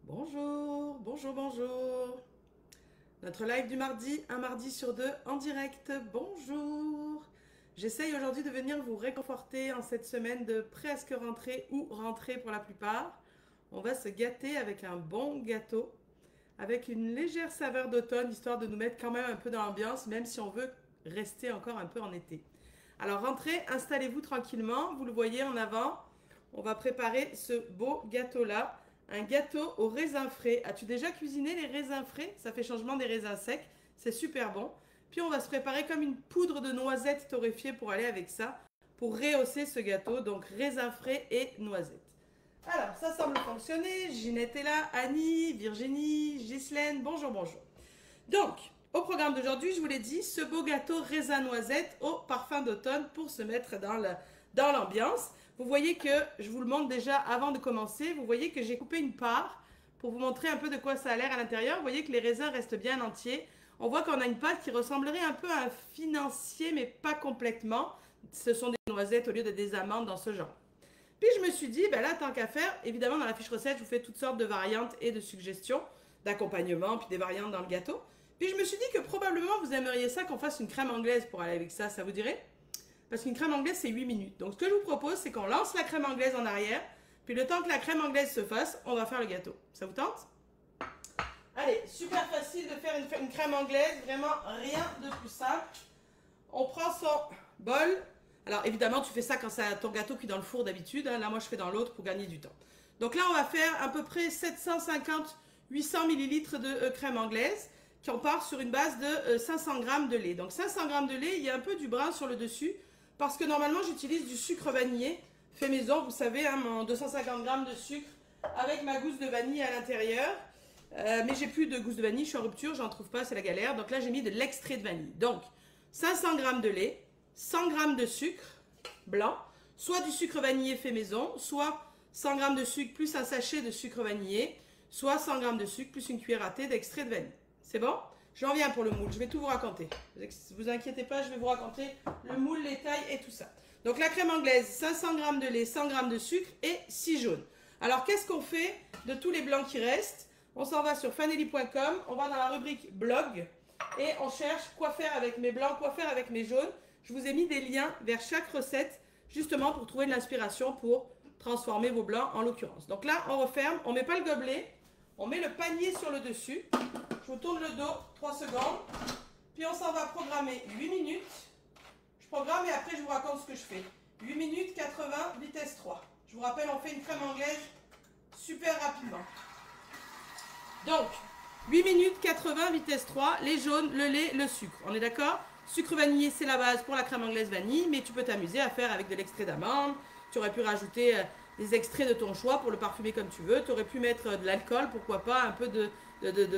Bonjour, bonjour, bonjour. Notre live du mardi, un mardi sur deux en direct. Bonjour. J'essaye aujourd'hui de venir vous réconforter en cette semaine de presque rentrée ou rentrée pour la plupart. On va se gâter avec un bon gâteau, avec une légère saveur d'automne, histoire de nous mettre quand même un peu dans l'ambiance, même si on veut rester encore un peu en été. Alors rentrez, installez-vous tranquillement. Vous le voyez en avant. On va préparer ce beau gâteau-là. Un gâteau au raisin frais. As-tu déjà cuisiné les raisins frais? Ça fait changement des raisins secs. C'est super bon. Puis on va se préparer comme une poudre de noisettes torréfiées pour aller avec ça, pour rehausser ce gâteau. Donc raisin frais et noisettes. Alors, ça semble fonctionner. Ginette est là, Annie, Virginie, Ghislaine. Bonjour, bonjour. Donc, au programme d'aujourd'hui, je vous l'ai dit, ce beau gâteau raisin noisette au parfum d'automne pour se mettre dans l'ambiance. Vous voyez que, je vous le montre déjà avant de commencer, vous voyez que j'ai coupé une part pour vous montrer un peu de quoi ça a l'air à l'intérieur. Vous voyez que les raisins restent bien entiers. On voit qu'on a une pâte qui ressemblerait un peu à un financier, mais pas complètement. Ce sont des noisettes au lieu de des amandes dans ce genre. Puis je me suis dit, ben là, tant qu'à faire, évidemment, dans la fiche recette, je vous fais toutes sortes de variantes et de suggestions, d'accompagnement, puis des variantes dans le gâteau. Puis je me suis dit que probablement, vous aimeriez ça qu'on fasse une crème anglaise pour aller avec ça. Ça vous dirait? Parce qu'une crème anglaise, c'est 8 minutes. Donc, ce que je vous propose, c'est qu'on lance la crème anglaise en arrière. Puis, le temps que la crème anglaise se fasse, on va faire le gâteau. Ça vous tente? Allez, super facile de faire une crème anglaise. Vraiment, rien de plus simple. On prend son bol. Alors, évidemment, tu fais ça quand c'est ton gâteau cuit dans le four d'habitude. Là, moi, je fais dans l'autre pour gagner du temps. Donc là, on va faire à peu près 750-800 ml de crème anglaise. On part sur une base de 500 g de lait. Donc 500 g de lait, il y a un peu du brun sur le dessus. Parce que normalement, j'utilise du sucre vanillé, fait maison, vous savez, hein, mon 250 g de sucre avec ma gousse de vanille à l'intérieur. Mais j'ai plus de gousse de vanille, je suis en rupture, j'en trouve pas, c'est la galère. Donc là, j'ai mis de l'extrait de vanille. Donc, 500 g de lait, 100 g de sucre blanc, soit du sucre vanillé fait maison, soit 100 g de sucre plus un sachet de sucre vanillé, soit 100 g de sucre plus une cuillère à thé d'extrait de vanille. C'est bon? J'en viens pour le moule, je vais tout vous raconter. Ne vous inquiétez pas, je vais vous raconter le moule, les tailles et tout ça. Donc la crème anglaise, 500 g de lait, 100 g de sucre et 6 jaunes. Alors qu'est-ce qu'on fait de tous les blancs qui restent? On s'en va sur fanelli.com, on va dans la rubrique blog et on cherche quoi faire avec mes blancs, quoi faire avec mes jaunes. Je vous ai mis des liens vers chaque recette justement pour trouver de l'inspiration pour transformer vos blancs en l'occurrence. Donc là, on referme, on ne met pas le gobelet, on met le panier sur le dessus. Je vous tourne le dos, 3 secondes. Puis on s'en va programmer 8 minutes. Je programme et après je vous raconte ce que je fais. 8 minutes, 80, vitesse 3. Je vous rappelle, on fait une crème anglaise super rapidement. Donc, 8 minutes, 80, vitesse 3. Les jaunes, le lait, le sucre. On est d'accord? Sucre vanillé, c'est la base pour la crème anglaise vanille. Mais tu peux t'amuser à faire avec de l'extrait d'amande. Tu aurais pu rajouter des extraits de ton choix pour le parfumer comme tu veux. Tu aurais pu mettre de l'alcool, pourquoi pas, un peu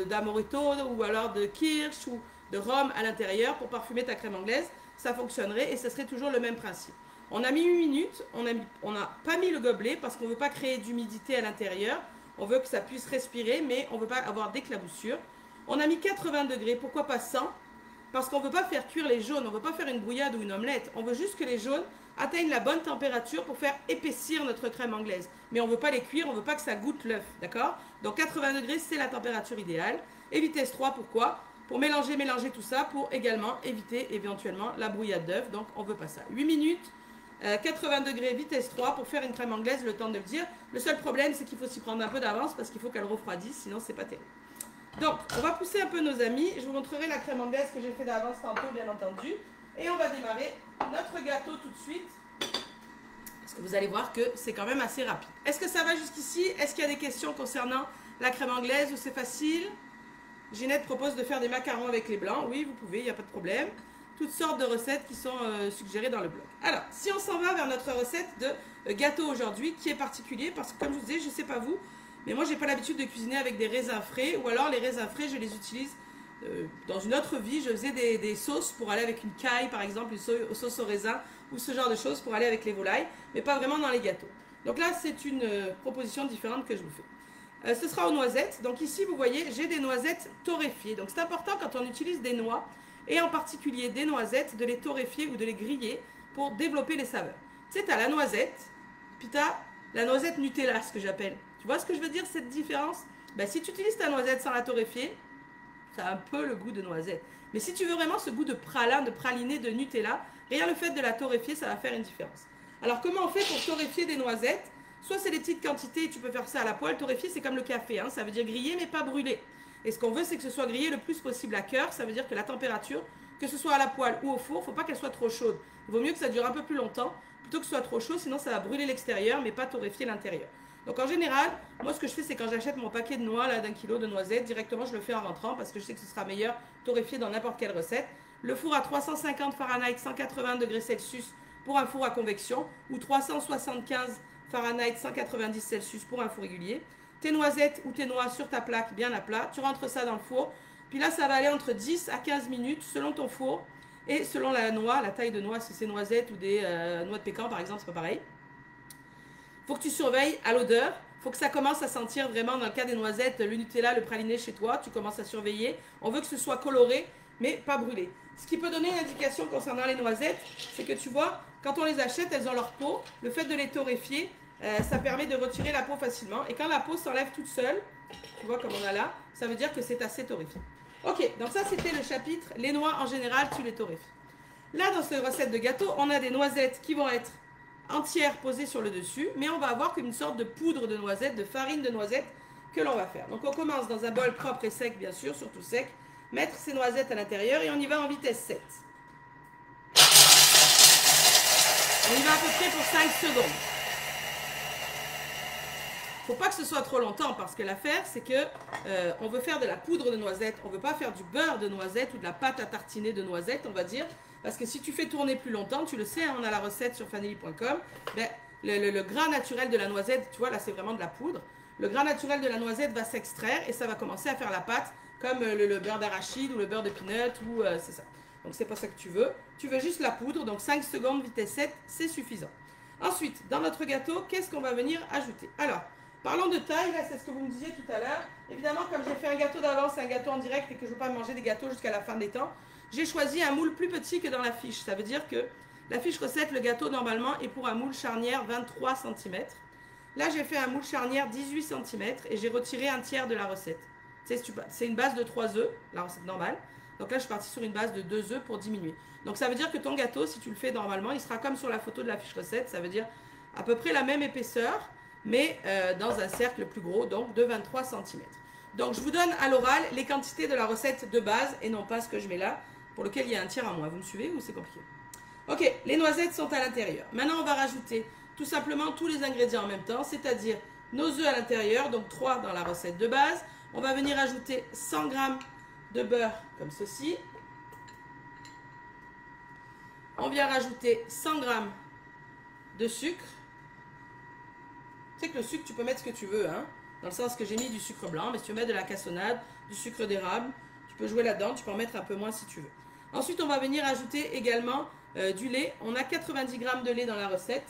d'amorito ou alors de kirsch ou de rhum à l'intérieur pour parfumer ta crème anglaise. Ça fonctionnerait et ce serait toujours le même principe. On a mis 8 minutes, on n'a pas mis le gobelet parce qu'on ne veut pas créer d'humidité à l'intérieur. On veut que ça puisse respirer, mais on ne veut pas avoir d'éclaboussure. On a mis 80 degrés, pourquoi pas 100? Parce qu'on ne veut pas faire cuire les jaunes, on ne veut pas faire une brouillade ou une omelette. On veut juste que les jaunes atteignent la bonne température pour faire épaissir notre crème anglaise. Mais on ne veut pas les cuire, on ne veut pas que ça goûte l'œuf, d'accord? Donc 80 degrés, c'est la température idéale. Et vitesse 3, pourquoi? Pour mélanger tout ça, pour également éviter éventuellement la brouillade d'œuf. Donc on ne veut pas ça. 8 minutes, 80 degrés, vitesse 3 pour faire une crème anglaise, le temps de le dire. Le seul problème, c'est qu'il faut s'y prendre un peu d'avance parce qu'il faut qu'elle refroidisse, sinon c'est pas terrible. Donc, on va pousser un peu nos amis. Je vous montrerai la crème anglaise que j'ai fait d'avance tantôt, bien entendu. Et on va démarrer notre gâteau tout de suite. Parce que vous allez voir que c'est quand même assez rapide. Est-ce que ça va jusqu'ici? Est-ce qu'il y a des questions concernant la crème anglaise ou c'est facile? Ginette propose de faire des macarons avec les blancs. Oui, vous pouvez, il n'y a pas de problème. Toutes sortes de recettes qui sont suggérées dans le blog. Alors, si on s'en va vers notre recette de gâteau aujourd'hui, qui est particulier, parce que comme je vous disais, je ne sais pas vous, mais moi, j'ai pas l'habitude de cuisiner avec des raisins frais. Ou alors, les raisins frais, je les utilise dans une autre vie. Je faisais des sauces pour aller avec une caille, par exemple, une sauce au raisin. Ou ce genre de choses pour aller avec les volailles. Mais pas vraiment dans les gâteaux. Donc là, c'est une proposition différente que je vous fais. Ce sera aux noisettes. Donc ici, vous voyez, j'ai des noisettes torréfiées. Donc c'est important quand on utilise des noix, et en particulier des noisettes, de les torréfier ou de les griller pour développer les saveurs. Tu sais, tu as la noisette, puis tu as la noisette Nutella, ce que j'appelle. Tu vois ce que je veux dire, cette différence? Ben, si tu utilises ta noisette sans la torréfier, ça a un peu le goût de noisette. Mais si tu veux vraiment ce goût de pralin, de praliné, de Nutella, rien le fait de la torréfier, ça va faire une différence. Alors comment on fait pour torréfier des noisettes? Soit c'est des petites quantités, tu peux faire ça à la poêle. Torréfier, c'est comme le café, hein, ça veut dire griller mais pas brûler. Et ce qu'on veut, c'est que ce soit grillé le plus possible à cœur. Ça veut dire que la température, que ce soit à la poêle ou au four, il ne faut pas qu'elle soit trop chaude. Il vaut mieux que ça dure un peu plus longtemps, plutôt que ce soit trop chaud, sinon ça va brûler l'extérieur, mais pas torréfier l'intérieur. Donc en général, moi ce que je fais, c'est quand j'achète mon paquet de noix là, d'1 kilo de noisettes, directement je le fais en rentrant, parce que je sais que ce sera meilleur torréfié dans n'importe quelle recette. Le four à 350 Fahrenheit, 180 degrés Celsius pour un four à convection, ou 375 Fahrenheit, 190 Celsius pour un four régulier. Tes noisettes ou tes noix sur ta plaque bien à plat, tu rentres ça dans le four, puis là ça va aller entre 10 à 15 minutes selon ton four et selon la noix, la taille de noix, si c'est noisettes ou des noix de pécan par exemple, c'est pas pareil. Il faut que tu surveilles à l'odeur, il faut que ça commence à sentir vraiment, dans le cas des noisettes, le Nutella, le praliné chez toi, tu commences à surveiller, on veut que ce soit coloré mais pas brûlé. Ce qui peut donner une indication concernant les noisettes, c'est que tu vois, quand on les achète, elles ont leur peau, le fait de les torréfier, ça permet de retirer la peau facilement. Et quand la peau s'enlève toute seule, tu vois comme on a là, ça veut dire que c'est assez torréfié. Ok, donc ça c'était le chapitre, les noix en général, tu les torréfies. Là dans cette recette de gâteau, on a des noisettes qui vont être entières posées sur le dessus, mais on va avoir comme une sorte de poudre de noisettes, de farine de noisettes que l'on va faire. Donc on commence dans un bol propre et sec bien sûr, surtout sec, mettre ces noisettes à l'intérieur et on y va en vitesse 7. On y va à peu près pour 5 secondes. Faut pas que ce soit trop longtemps parce que l'affaire c'est que on veut faire de la poudre de noisette, on veut pas faire du beurre de noisette ou de la pâte à tartiner de noisette, on va dire, parce que si tu fais tourner plus longtemps, tu le sais, hein, on a la recette sur fanelli.com, ben, le gras naturel de la noisette, tu vois là c'est vraiment de la poudre, le gras naturel de la noisette va s'extraire et ça va commencer à faire la pâte comme le beurre d'arachide ou le beurre de peanut ou c'est ça. Donc c'est pas ça que tu veux juste la poudre, donc 5 secondes vitesse 7, c'est suffisant. Ensuite, dans notre gâteau, qu'est-ce qu'on va venir ajouter? Alors, parlons de taille, là c'est ce que vous me disiez tout à l'heure. Évidemment, comme j'ai fait un gâteau d'avance, un gâteau en direct et que je ne veux pas manger des gâteaux jusqu'à la fin des temps, j'ai choisi un moule plus petit que dans la fiche. Ça veut dire que la fiche recette, le gâteau normalement est pour un moule charnière 23 cm. Là j'ai fait un moule charnière 18 cm et j'ai retiré un tiers de la recette. C'est une base de 3 œufs, la recette normale. Donc là je suis partie sur une base de 2 œufs pour diminuer. Donc ça veut dire que ton gâteau, si tu le fais normalement, il sera comme sur la photo de la fiche recette. Ça veut dire à peu près la même épaisseur, mais dans un cercle plus gros, donc de 23 cm. Donc je vous donne à l'oral les quantités de la recette de base et non pas ce que je mets là, pour lequel il y a un tiers en moins. Vous me suivez ou c'est compliqué? Ok, les noisettes sont à l'intérieur. Maintenant on va rajouter tout simplement tous les ingrédients en même temps, c'est-à-dire nos œufs à l'intérieur, donc 3 dans la recette de base. On va venir ajouter 100 g de beurre comme ceci. On vient rajouter 100 g de sucre. Tu sais que le sucre, tu peux mettre ce que tu veux, hein, dans le sens que j'ai mis du sucre blanc, mais si tu veux mettre de la cassonade, du sucre d'érable, tu peux jouer là-dedans, tu peux en mettre un peu moins si tu veux. Ensuite, on va venir ajouter également du lait. On a 90 g de lait dans la recette,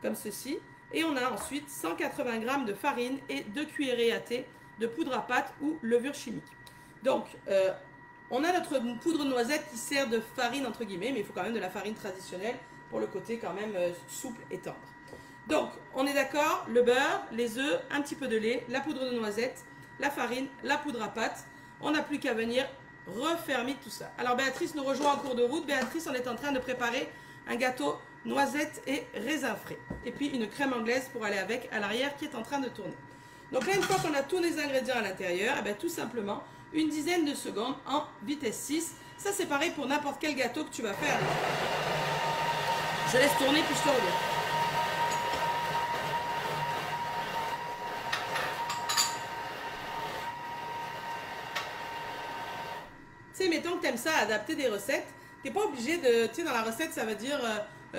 comme ceci. Et on a ensuite 180 g de farine et 2 cuillerées à thé de poudre à pâte ou levure chimique. Donc, on a notre poudre de noisette qui sert de farine entre guillemets, mais il faut quand même de la farine traditionnelle pour le côté quand même souple et tendre. Donc, on est d'accord, le beurre, les œufs, un petit peu de lait, la poudre de noisette, la farine, la poudre à pâte. On n'a plus qu'à venir refermer tout ça. Alors, Béatrice nous rejoint en cours de route. Béatrice, on est en train de préparer un gâteau noisette et raisin frais. Et puis, une crème anglaise pour aller avec à l'arrière qui est en train de tourner. Donc là, une fois qu'on a tous les ingrédients à l'intérieur, tout simplement, une dizaine de secondes en vitesse 6. Ça, c'est pareil pour n'importe quel gâteau que tu vas faire. Je laisse tourner puis je te reviens. Tu sais, mettons que tu aimes ça, adapter des recettes, tu n'es pas obligé de, tu sais, dans la recette, ça veut dire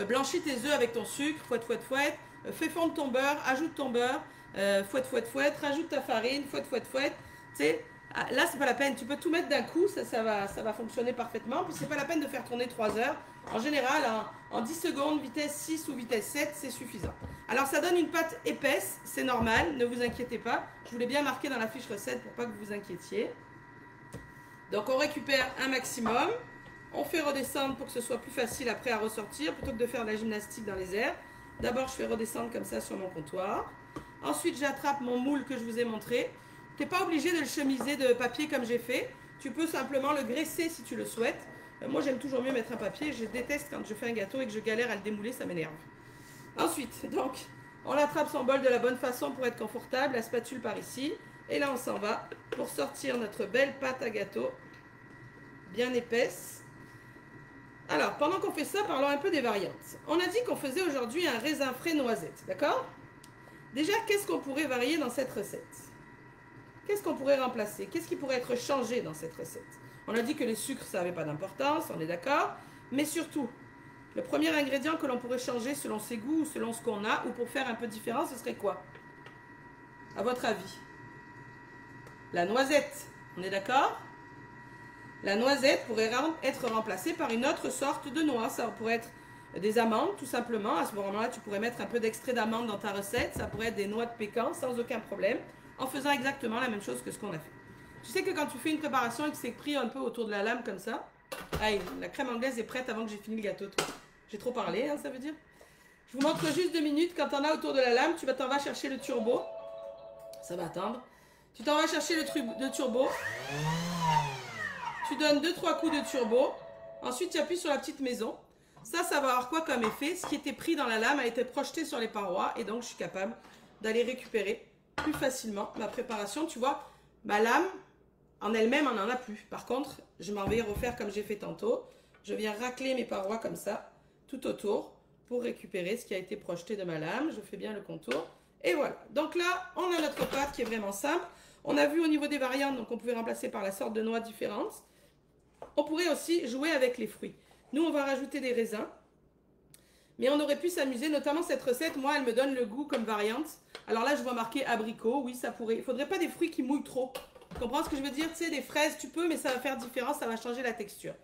blanchis tes œufs avec ton sucre, fouette, fouette, fouette, fais fondre ton beurre, ajoute ton beurre, fouette, fouette, fouette, rajoute ta farine, fouette, fouette, fouette, tu sais, là, c'est pas la peine, tu peux tout mettre d'un coup, ça va fonctionner parfaitement, puis c'est pas la peine de faire tourner 3 heures. En général, en 10 secondes, vitesse 6 ou vitesse 7, c'est suffisant. Alors, ça donne une pâte épaisse, c'est normal, ne vous inquiétez pas. Je vous l'ai bien marqué dans la fiche recette pour pas que vous vous inquiétiez. Donc, on récupère un maximum, on fait redescendre pour que ce soit plus facile après à ressortir, plutôt que de faire de la gymnastique dans les airs. D'abord, je fais redescendre comme ça sur mon comptoir. Ensuite, j'attrape mon moule que je vous ai montré. Tu n'es pas obligé de le chemiser de papier comme j'ai fait. Tu peux simplement le graisser si tu le souhaites. Moi, j'aime toujours mieux mettre un papier. Je déteste quand je fais un gâteau et que je galère à le démouler, ça m'énerve. Ensuite, donc, on attrape son bol de la bonne façon pour être confortable. La spatule par ici. Et là, on s'en va pour sortir notre belle pâte à gâteau bien épaisse. Alors, pendant qu'on fait ça, parlons un peu des variantes. On a dit qu'on faisait aujourd'hui un raisin frais noisette, d'accord? Déjà, qu'est-ce qu'on pourrait varier dans cette recette? Qu'est-ce qu'on pourrait remplacer? Qu'est-ce qui pourrait être changé dans cette recette? On a dit que les sucres, ça n'avait pas d'importance, on est d'accord. Mais surtout, le premier ingrédient que l'on pourrait changer selon ses goûts ou selon ce qu'on a, ou pour faire un peu différent, ce serait quoi? À votre avis? La noisette, on est d'accord? La noisette pourrait être remplacée par une autre sorte de noix. Ça pourrait être des amandes, tout simplement. À ce moment-là, tu pourrais mettre un peu d'extrait d'amande dans ta recette. Ça pourrait être des noix de pécan, sans aucun problème, en faisant exactement la même chose que ce qu'on a fait. Tu sais que quand tu fais une préparation et que c'est pris un peu autour de la lame comme ça, allez, la crème anglaise est prête avant que j'ai fini le gâteau. J'ai trop parlé, hein, ça veut dire. Je vous montre juste 2 minutes. Quand tu en as autour de la lame, tu t'en vas chercher le turbo. Ça va attendre. Tu t'en vas chercher le turbo. Tu donnes 2-3 coups de turbo. Ensuite, tu appuies sur la petite maison. Ça va avoir quoi comme effet? Ce qui était pris dans la lame a été projeté sur les parois. Et donc, je suis capable d'aller récupérer plus facilement ma préparation. Tu vois, ma lame, en elle-même, on n'en a plus. Par contre, je m'en vais refaire comme j'ai fait tantôt. Je viens racler mes parois comme ça, tout autour, pour récupérer ce qui a été projeté de ma lame. Je fais bien le contour. Et voilà. Donc là, on a notre pâte qui est vraiment simple. On a vu au niveau des variantes, donc on pouvait remplacer par la sorte de noix différente. On pourrait aussi jouer avec les fruits. Nous, on va rajouter des raisins. Mais on aurait pu s'amuser, notamment cette recette, moi, elle me donne le goût comme variante. Alors là, je vois marqué abricot. Oui, ça pourrait. Il ne faudrait pas des fruits qui mouillent trop. Tu comprends ce que je veux dire? Tu sais, des fraises, tu peux, mais ça va faire différent, ça va changer la texture.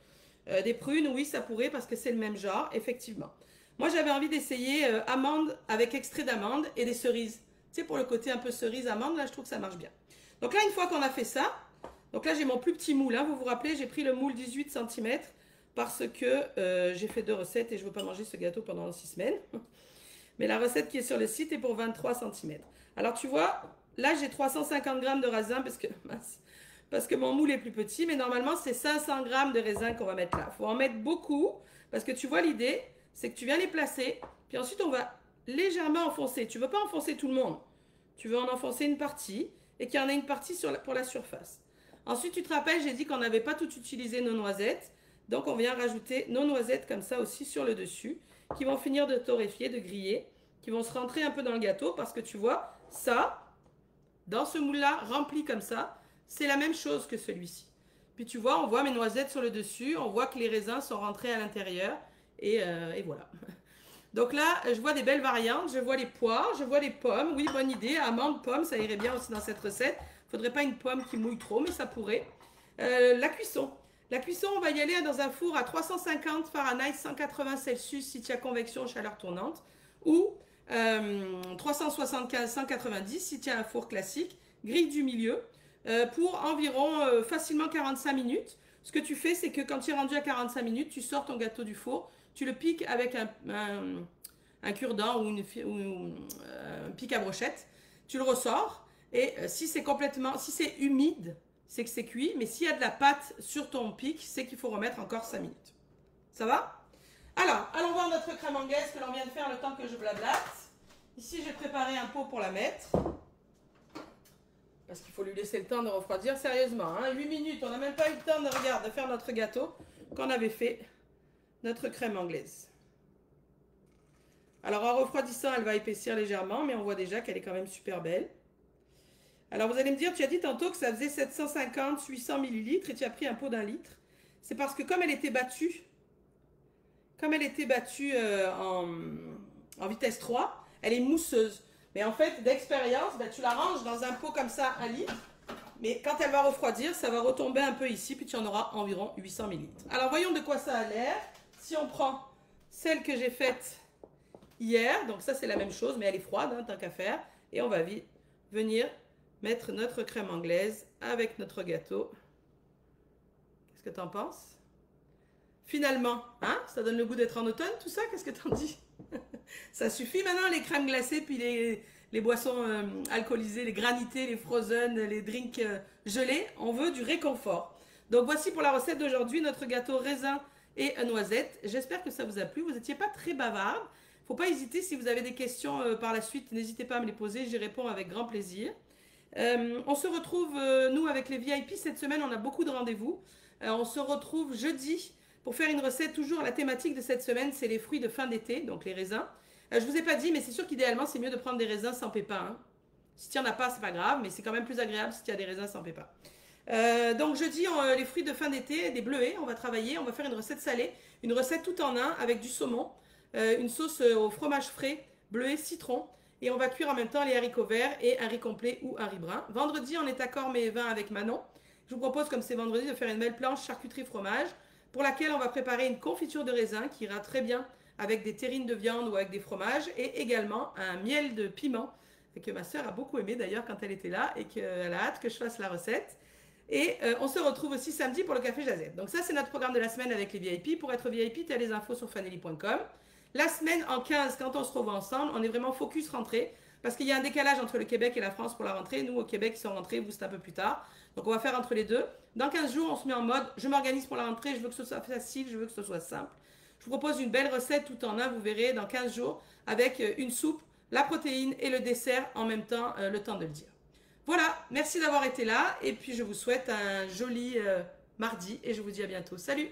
Des prunes, oui, ça pourrait, parce que c'est le même genre, effectivement. Moi, j'avais envie d'essayer amandes avec extrait d'amande et des cerises. Tu sais, pour le côté un peu cerise, amande, là, je trouve que ça marche bien. Donc là, une fois qu'on a fait ça, donc là, j'ai mon plus petit moule. Hein, vous vous rappelez, j'ai pris le moule 18 cm parce que j'ai fait 2 recettes et je ne veux pas manger ce gâteau pendant 6 semaines. Mais la recette qui est sur le site est pour 23 cm. Alors, tu vois, là, j'ai 350 g de raisin parce que mon moule est plus petit. Mais normalement, c'est 500 g de raisin qu'on va mettre là. Il faut en mettre beaucoup parce que tu vois, l'idée, c'est que tu viens les placer. Puis ensuite, on va légèrement enfoncer. Tu ne veux pas enfoncer tout le monde. Tu veux en enfoncer une partie et qu'il y en ait une partie pour la surface. Ensuite, tu te rappelles, j'ai dit qu'on n'avait pas tout utilisé nos noisettes. Donc, on vient rajouter nos noisettes comme ça aussi sur le dessus, qui vont finir de torréfier, de griller, qui vont se rentrer un peu dans le gâteau parce que tu vois, ça, dans ce moule-là, rempli comme ça, c'est la même chose que celui-ci. Puis tu vois, on voit mes noisettes sur le dessus, on voit que les raisins sont rentrés à l'intérieur et voilà. Donc là, je vois des belles variantes, je vois les poires, je vois les pommes. Oui, bonne idée, amandes, pommes, ça irait bien aussi dans cette recette. Il ne faudrait pas une pomme qui mouille trop, mais ça pourrait. La cuisson. La cuisson, on va y aller dans un four à 350 Fahrenheit, 180 Celsius si tu as convection, chaleur tournante, ou 375, 190 si tu as un four classique, grille du milieu, pour environ facilement 45 minutes. Ce que tu fais, c'est que quand tu es rendu à 45 minutes, tu sors ton gâteau du four, tu le piques avec un cure-dent ou un pic à brochette, tu le ressors, et si c'est humide, c'est que c'est cuit, mais s'il y a de la pâte sur ton pic, c'est qu'il faut remettre encore 5 minutes. Ça va? Alors, allons voir notre crème anglaise que l'on vient de faire le temps que je blablate. Ici, j'ai préparé un pot pour la mettre. Parce qu'il faut lui laisser le temps de refroidir. Sérieusement, hein, 8 minutes, on n'a même pas eu le temps de faire notre gâteau qu'on avait fait notre crème anglaise. Alors, en refroidissant, elle va épaissir légèrement, mais on voit déjà qu'elle est quand même super belle. Alors, vous allez me dire, tu as dit tantôt que ça faisait 750-800 ml et tu as pris un pot d'1 litre. C'est parce que comme elle était battue en vitesse 3, elle est mousseuse. Mais en fait, d'expérience, tu la ranges dans un pot comme ça, 1 litre. Mais quand elle va refroidir, ça va retomber un peu ici, puis tu en auras environ 800 ml. Alors, voyons de quoi ça a l'air. Si on prend celle que j'ai faite hier, donc ça c'est la même chose, mais elle est froide, hein, tant qu'à faire. Et on va venir mettre notre crème anglaise avec notre gâteau. Qu'est-ce que tu en penses? Finalement, hein, ça donne le goût d'être en automne, tout ça? Qu'est-ce que tu en dis? Ça suffit maintenant les crèmes glacées puis les boissons alcoolisées, les granités, les frozen, les drinks gelés. On veut du réconfort. Donc voici pour la recette d'aujourd'hui notre gâteau raisin et noisette. J'espère que ça vous a plu. Vous n'étiez pas très bavarde. Faut pas hésiter si vous avez des questions par la suite. N'hésitez pas à me les poser. J'y réponds avec grand plaisir. On se retrouve, nous, avec les VIP. Cette semaine, on a beaucoup de rendez-vous. On se retrouve jeudi pour faire une recette. Toujours la thématique de cette semaine, c'est les fruits de fin d'été, donc les raisins. Je vous ai pas dit, mais c'est sûr qu'idéalement, c'est mieux de prendre des raisins sans pépins. Hein. Si tu n'y en as pas, c'est pas grave, mais c'est quand même plus agréable si tu as des raisins sans pépins. Donc jeudi, les fruits de fin d'été, des bleuets, on va travailler. On va faire une recette salée, une recette tout en un avec du saumon, une sauce au fromage frais, bleuet, citron. Et on va cuire en même temps les haricots verts et un riz complet ou un riz brun. Vendredi, on est à Cormes et Vin avec Manon. Je vous propose, comme c'est vendredi, de faire une belle planche charcuterie fromage pour laquelle on va préparer une confiture de raisin qui ira très bien avec des terrines de viande ou avec des fromages et également un miel de piment que ma soeur a beaucoup aimé d'ailleurs quand elle était là et qu'elle a hâte que je fasse la recette. Et on se retrouve aussi samedi pour le café Jazette. Donc ça, c'est notre programme de la semaine avec les VIP. Pour être VIP, tu as les infos sur fanelli.com. La semaine en 15, quand on se retrouve ensemble, on est vraiment focus rentrée parce qu'il y a un décalage entre le Québec et la France pour la rentrée. Nous, au Québec, ils sont rentrés, vous, c'est un peu plus tard. Donc, on va faire entre les deux. Dans 15 jours, on se met en mode, je m'organise pour la rentrée, je veux que ce soit facile, je veux que ce soit simple. Je vous propose une belle recette tout en un, vous verrez, dans 15 jours, avec une soupe, la protéine et le dessert en même temps, le temps de le dire. Voilà, merci d'avoir été là et puis je vous souhaite un joli mardi et je vous dis à bientôt. Salut!